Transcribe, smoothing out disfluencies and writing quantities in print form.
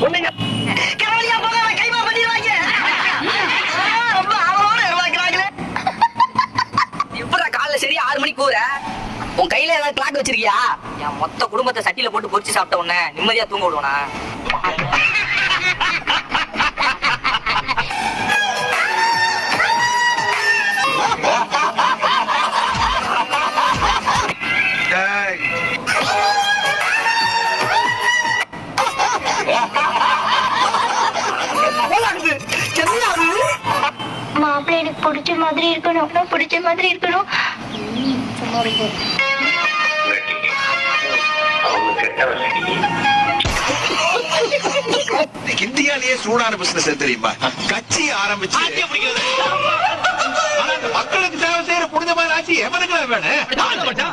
ஒண்ணுங்க கவலையா போக கைமா பண்ணிடுவாங்க. ரொம்ப ஆவலோட எதிர்பார்க்கிறாங்களே. எப்படா காலைல சரி 6 மணிக்கு கூற? உன் கையில ஏதாவது கிளாக் வச்சிருக்கியா? என் மொத்த குடும்பத்தை சட்டியில போட்டு பொரிச்சு சாப்பிட்ட உடனே நிம்மதியா தூங்க விடுவனா? மாப்பிள்ளை எனக்கு பிடிச்ச மாதிரி இருக்கணும், பிடிச்ச மாதிரி இருக்கணும். இந்தியாலேயே சூடான பிசினஸ் தெரியுமா? கட்சி ஆரம்பிச்சு மக்களுக்கு சேவை செய்யற புனிதமான ஆட்சி எவனுக்கு வேணும்?